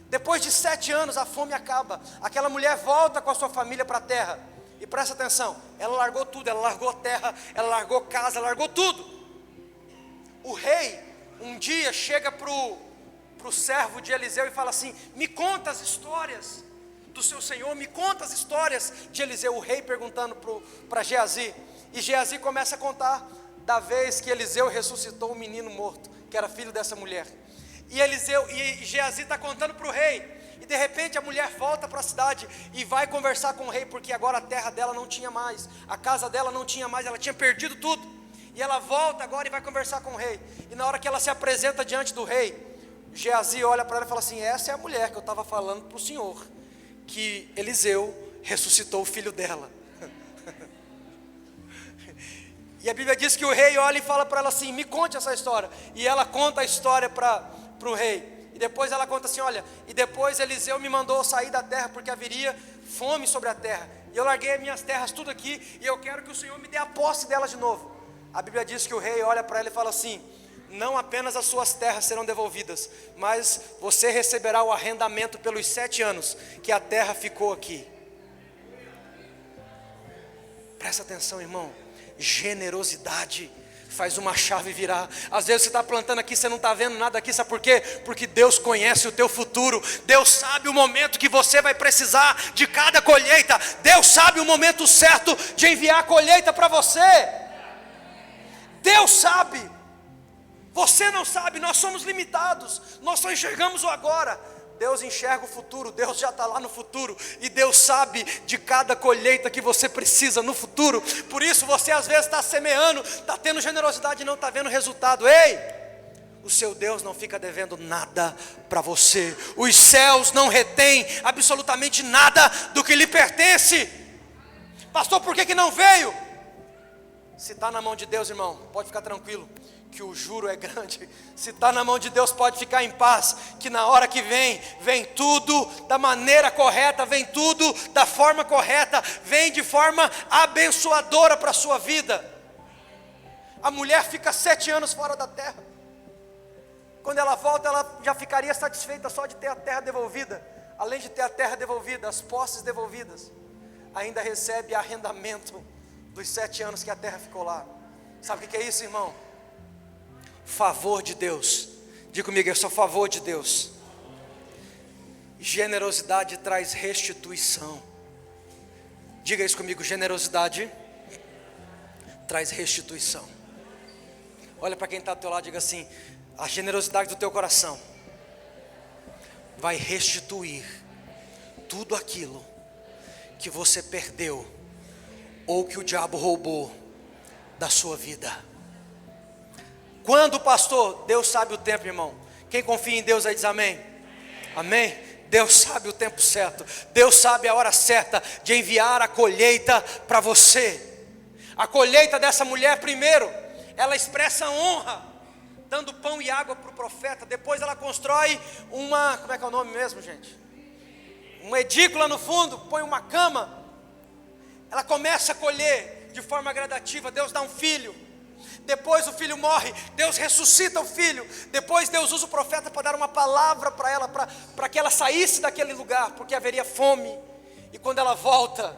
Depois de 7 anos a fome acaba, aquela mulher volta com a sua família para a terra. E presta atenção, ela largou tudo, ela largou terra, ela largou casa, ela largou tudo. O rei um dia chega para o servo de Eliseu e fala assim: me conta as histórias do seu senhor, me conta as histórias de Eliseu. O rei perguntando para Geazi, e Geazi começa a contar da vez que Eliseu ressuscitou o menino morto, que era filho dessa mulher. E Geazi está contando para o rei. E de repente a mulher volta para a cidade e vai conversar com o rei, porque agora a terra dela não tinha mais, a casa dela não tinha mais, ela tinha perdido tudo. E ela volta agora e vai conversar com o rei. E na hora que ela se apresenta diante do rei, Geazi olha para ela e fala assim: essa é a mulher que eu estava falando para o senhor, que Eliseu ressuscitou o filho dela. E a Bíblia diz que o rei olha e fala para ela assim: me conte essa história. E ela conta a história para o rei. E depois ela conta assim: olha, e depois Eliseu me mandou sair da terra, porque haveria fome sobre a terra. E eu larguei as minhas terras tudo aqui, e eu quero que o Senhor me dê a posse delas de novo. A Bíblia diz que o rei olha para ela e fala assim: não apenas as suas terras serão devolvidas, mas você receberá o arrendamento pelos 7 anos que a terra ficou aqui. Presta atenção, irmão, generosidade faz uma chave virar. Às vezes você está plantando aqui, você não está vendo nada aqui, sabe por quê? Porque Deus conhece o teu futuro. Deus sabe o momento que você vai precisar de cada colheita. Deus sabe o momento certo de enviar a colheita para você. Deus sabe. Você não sabe, nós somos limitados, nós só enxergamos o agora. Deus enxerga o futuro, Deus já está lá no futuro, e Deus sabe de cada colheita que você precisa no futuro. Por isso você às vezes está semeando, está tendo generosidade e não está vendo resultado. Ei, o seu Deus não fica devendo nada para você. Os céus não retêm absolutamente nada do que lhe pertence. Pastor, por que não veio? Se está na mão de Deus, irmão, pode ficar tranquilo, que o juro é grande. Se está na mão de Deus, pode ficar em paz, que na hora que vem tudo da maneira correta, vem tudo da forma correta, vem de forma abençoadora para a sua vida. A mulher fica 7 anos fora da terra. Quando ela volta, ela já ficaria satisfeita só de ter a terra devolvida. além de ter a terra devolvida, as posses devolvidas, ainda recebe arrendamento dos 7 anos que a terra ficou lá. Sabe o que é isso, irmão? Favor de Deus. Diga comigo, eu sou favor de Deus. Generosidade traz restituição. Diga isso comigo, generosidade traz restituição. Olha para quem está do teu lado e diga assim: a generosidade do teu coração vai restituir tudo aquilo que você perdeu ou que o diabo roubou da sua vida. Quando, pastor? Deus sabe o tempo, irmão. Quem confia em Deus aí diz amém. Amém? Deus sabe o tempo certo. Deus sabe a hora certa de enviar a colheita para você. A colheita dessa mulher, primeiro, ela expressa honra, dando pão e água para o profeta. Depois ela constrói uma, como é que é o nome mesmo, gente? Uma edícula no fundo, põe uma cama. Ela começa a colher de forma gradativa. Deus dá um filho. Depois o filho morre, Deus ressuscita o filho. Depois Deus usa o profeta para dar uma palavra para ela, para que ela saísse daquele lugar, porque haveria fome. E quando ela volta,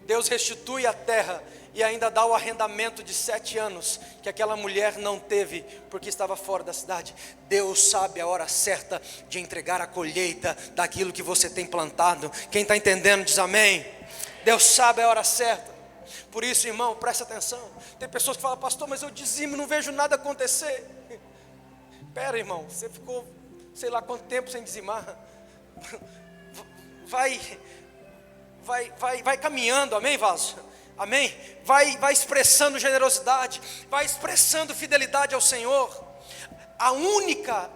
Deus restitui a terra e ainda dá o arrendamento de 7 anos, que aquela mulher não teve, porque estava fora da cidade. Deus sabe a hora certa de entregar a colheita daquilo que você tem plantado. Quem está entendendo diz amém. Deus sabe a hora certa. Por isso, irmão, presta atenção. Tem pessoas que falam: pastor, mas eu dizimo, não vejo nada acontecer. Pera, irmão, você ficou sei lá quanto tempo sem dizimar. Vai caminhando, amém, vaso? Amém? Vai expressando generosidade, vai expressando fidelidade ao Senhor. A única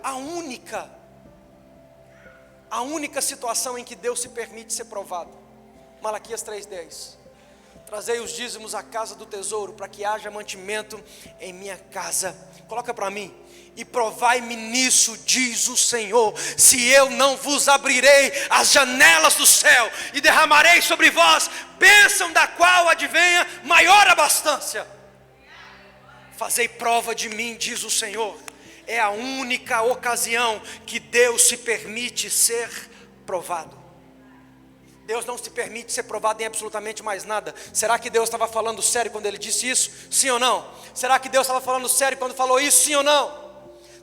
situação em que Deus se permite ser provado, Malaquias 3:10. Trazei os dízimos à casa do tesouro, para que haja mantimento em minha casa. Coloca para mim. E provai-me nisso, diz o Senhor, se eu não vos abrirei as janelas do céu e derramarei sobre vós bênção da qual advenha maior abastança. Fazei prova de mim, diz o Senhor. É a única ocasião que Deus se permite ser provado. Deus não se permite ser provado em absolutamente mais nada. Será que Deus estava falando sério quando Ele disse isso? Sim ou não? Será que Deus estava falando sério quando falou isso? Sim ou não?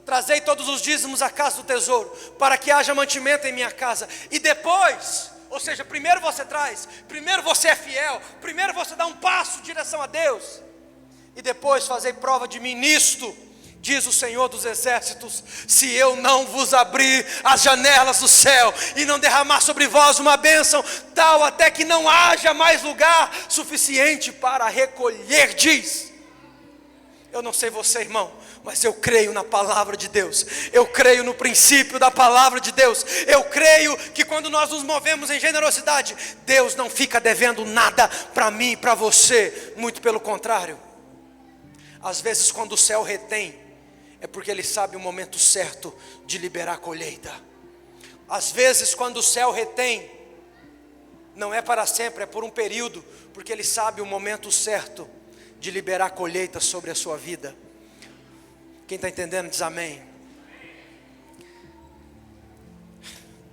Trazei todos os dízimos à casa do tesouro, para que haja mantimento em minha casa. E depois, ou seja, primeiro você traz, primeiro você é fiel, primeiro você dá um passo em direção a Deus, e depois fazei prova de mim nisto, diz o Senhor dos exércitos, se eu não vos abrir as janelas do céu e não derramar sobre vós uma bênção tal até que não haja mais lugar suficiente para recolher, diz. Eu não sei você, irmão, mas eu creio na palavra de Deus. Eu creio no princípio da palavra de Deus. Eu creio que quando nós nos movemos em generosidade, Deus não fica devendo nada para mim e para você. Muito pelo contrário. Às vezes quando o céu retém, é porque Ele sabe o momento certo de liberar a colheita. Às vezes quando o céu retém, não é para sempre, é por um período, porque Ele sabe o momento certo de liberar a colheita sobre a sua vida. Quem está entendendo diz amém.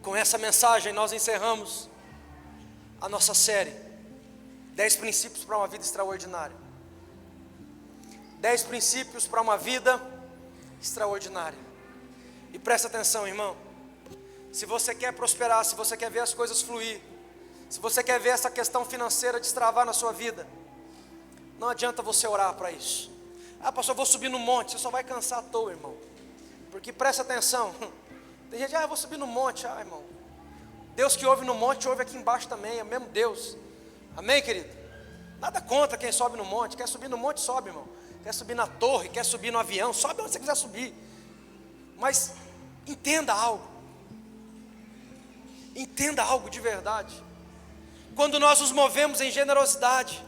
Com essa mensagem nós encerramos a nossa série 10 princípios para uma vida extraordinária. 10 princípios para uma vida extraordinária. E presta atenção, irmão. Se você quer prosperar, se você quer ver as coisas fluir, se você quer ver essa questão financeira destravar na sua vida, não adianta você orar para isso. Ah, pastor, eu vou subir no monte. Você só vai cansar à toa, irmão. Porque presta atenção. Tem gente, eu vou subir no monte. Irmão, Deus que ouve no monte, ouve aqui embaixo também. É o mesmo Deus. Amém, querido? Nada contra quem sobe no monte. Quer subir no monte, sobe, irmão. Quer subir na torre, quer subir no avião, sobe onde você quiser subir. Mas entenda algo. Entenda algo de verdade. Quando nós nos movemos em generosidade,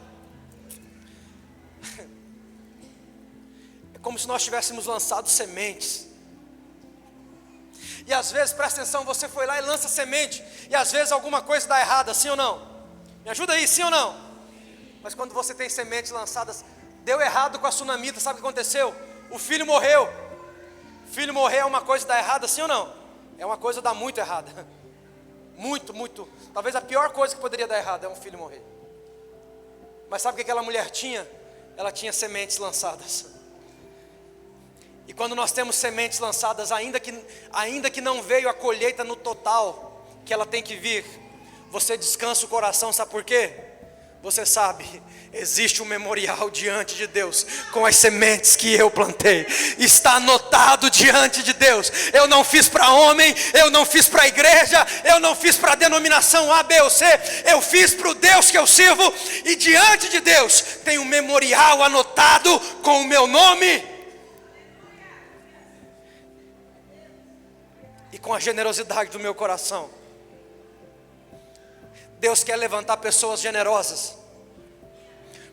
é como se nós tivéssemos lançado sementes. E às vezes, presta atenção, você foi lá e lança semente, e às vezes alguma coisa dá errada, sim ou não? Me ajuda aí, sim ou não? Mas quando você tem sementes lançadas, deu errado com a sunamita, sabe o que aconteceu? O filho morreu. O filho morrer é uma coisa que dá errada, sim ou não? É uma coisa que dá muito errada. Muito, muito. Talvez a pior coisa que poderia dar errado é um filho morrer. Mas sabe o que aquela mulher tinha? Ela tinha sementes lançadas. E quando nós temos sementes lançadas, ainda que não veio a colheita no total que ela tem que vir, você descansa o coração, sabe por quê? Você sabe, existe um memorial diante de Deus com as sementes que eu plantei. Está anotado diante de Deus. Eu não fiz para homem, eu não fiz para a igreja, eu não fiz para a denominação A, B ou C. Eu fiz para o Deus que eu sirvo. E diante de Deus tem um memorial anotado com o meu nome. E com a generosidade do meu coração. Deus quer levantar pessoas generosas.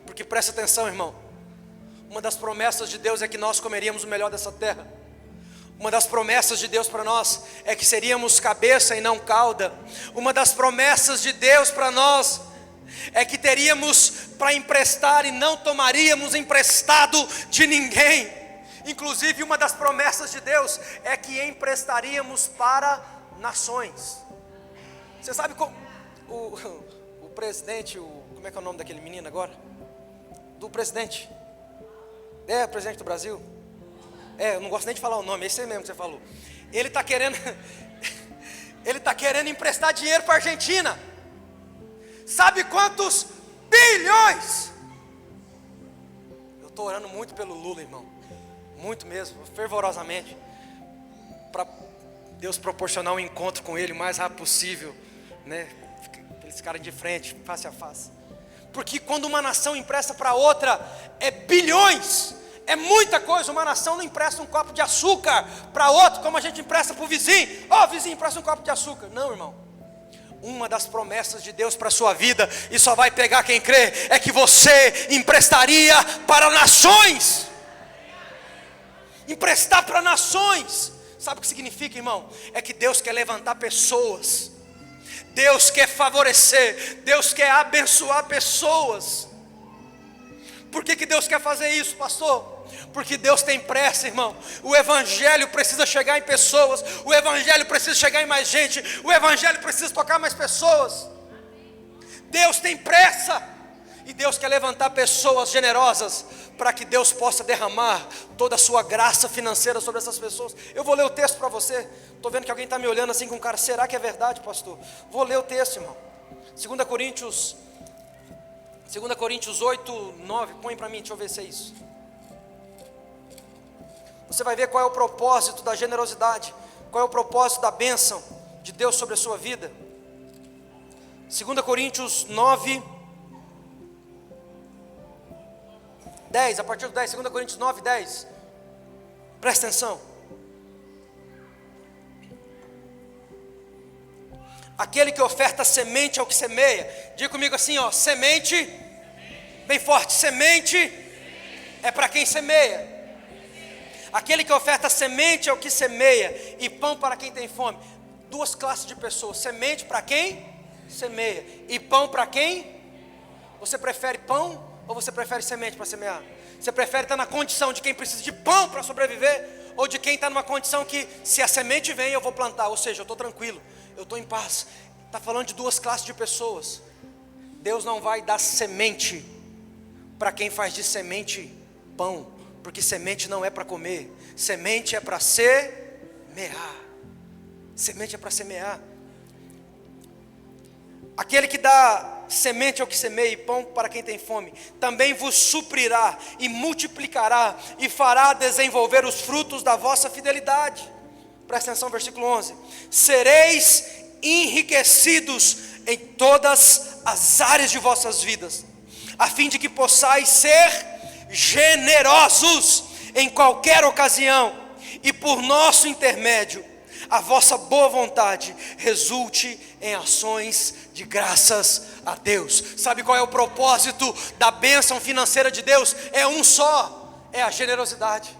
Porque presta atenção, irmão. Uma das promessas de Deus é que nós comeríamos o melhor dessa terra. Uma das promessas de Deus para nós é que seríamos cabeça e não cauda. Uma das promessas de Deus para nós é que teríamos para emprestar e não tomaríamos emprestado de ninguém. Inclusive, uma das promessas de Deus é que emprestaríamos para nações. Você sabe como o presidente, como é que é o nome daquele menino agora? Do presidente. O presidente do Brasil. Eu não gosto nem de falar o nome, é esse aí mesmo que você falou. Ele está querendo emprestar dinheiro para a Argentina. Sabe quantos bilhões? Eu estou orando muito pelo Lula, irmão. Muito mesmo, fervorosamente. Para Deus proporcionar um encontro com ele o mais rápido possível, né? Eles ficarem de frente, face a face. Porque quando uma nação empresta para outra, é bilhões, é muita coisa. Uma nação não empresta um copo de açúcar para outro, como a gente empresta para o vizinho. Vizinho, empresta um copo de açúcar. Não, irmão. Uma das promessas de Deus para a sua vida, e só vai pegar quem crê, é que você emprestaria para nações. Emprestar para nações. Sabe o que significa, irmão? É que Deus quer levantar pessoas. Deus quer favorecer, Deus quer abençoar pessoas. Por que Deus quer fazer isso, pastor? Porque Deus tem pressa, irmão. O evangelho precisa chegar em pessoas, o evangelho precisa chegar em mais gente, o evangelho precisa tocar mais pessoas. Deus tem pressa. E Deus quer levantar pessoas generosas, para que Deus possa derramar toda a sua graça financeira sobre essas pessoas. Eu vou ler o texto para você. Estou vendo que alguém está me olhando assim com cara, será que é verdade, pastor? Vou ler o texto, irmão. 2 Coríntios 8, 9, põe para mim, deixa eu ver se é isso. Você vai ver qual é o propósito da generosidade, qual é o propósito da bênção de Deus sobre a sua vida. 2 Coríntios 9, 10, a partir do 10, 2 Coríntios 9, 10. Presta atenção. Aquele que oferta semente ao que semeia. Diga comigo assim, semente. Bem forte, semente é para quem semeia. Aquele que oferta semente ao que semeia e pão para quem tem fome. Duas classes de pessoas. Semente para quem semeia e pão para quem? Você prefere pão ou você prefere semente para semear? Você prefere estar na condição de quem precisa de pão para sobreviver, ou de quem está numa condição que, se a semente vem, eu vou plantar? Ou seja, eu estou tranquilo, eu estou em paz. Está falando de duas classes de pessoas. Deus não vai dar semente para quem faz de semente pão, porque semente não é para comer, semente é para semear. Semente é para semear. Aquele que dá semente ao que semeia e pão para quem tem fome, também vos suprirá e multiplicará e fará desenvolver os frutos da vossa fidelidade. Presta atenção, versículo 11. Sereis enriquecidos em todas as áreas de vossas vidas, a fim de que possais ser generosos em qualquer ocasião, e por nosso intermédio a vossa boa vontade resulte em ações de graças a Deus. Sabe qual é o propósito da bênção financeira de Deus? É um só, é a generosidade.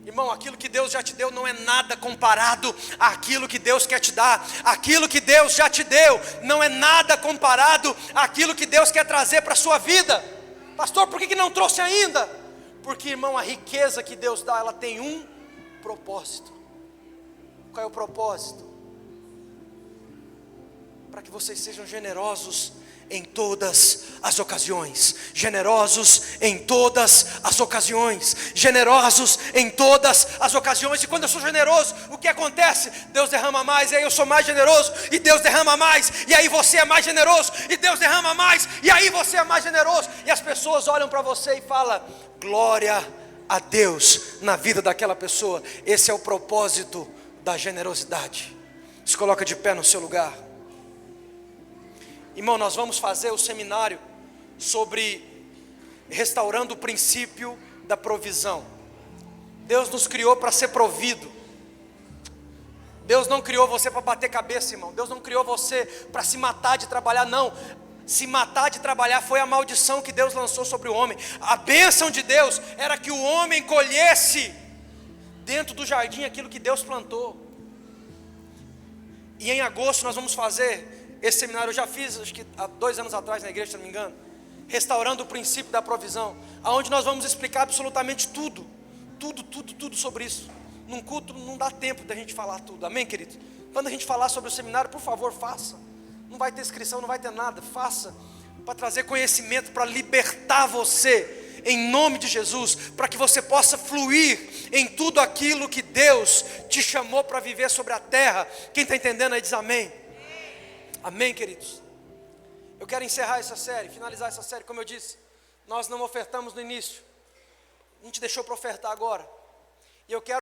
Irmão, aquilo que Deus já te deu não é nada comparado àquilo que Deus quer te dar. Aquilo que Deus já te deu não é nada comparado àquilo que Deus quer trazer para a sua vida. Pastor, por que não trouxe ainda? Porque, irmão, a riqueza que Deus dá, ela tem um propósito. Qual é o propósito? para que vocês sejam generosos em todas as ocasiões. Generosos em todas as ocasiões. Generosos em todas as ocasiões. E quando eu sou generoso, o que acontece? Deus derrama mais, e aí eu sou mais generoso, e Deus derrama mais, e aí você é mais generoso, e Deus derrama mais, e aí você é mais generoso. E as pessoas olham para você e falam: glória a Deus na vida daquela pessoa. Esse é o propósito da generosidade. Se coloca de pé no seu lugar. Irmão, nós vamos fazer o seminário sobre restaurando o princípio da provisão. Deus nos criou para ser provido. Deus não criou você para bater cabeça, irmão. Deus não criou você para se matar de trabalhar, não. Se matar de trabalhar foi a maldição que Deus lançou sobre o homem. A bênção de Deus era que o homem colhesse dentro do jardim aquilo que Deus plantou. E em agosto nós vamos fazer esse seminário. Eu já fiz, acho que há 2 anos atrás na igreja, se não me engano, restaurando o princípio da provisão, aonde nós vamos explicar absolutamente tudo sobre isso. Num culto não dá tempo da gente falar tudo, amém, querido? Quando a gente falar sobre o seminário, por favor, faça. Não vai ter inscrição, não vai ter nada, faça, para trazer conhecimento, para libertar você, em nome de Jesus, para que você possa fluir em tudo aquilo que Deus te chamou para viver sobre a terra. Quem está entendendo aí diz amém. Amém, queridos? Eu quero encerrar essa série, finalizar essa série. Como eu disse, nós não ofertamos no início, a gente deixou para ofertar agora, e eu quero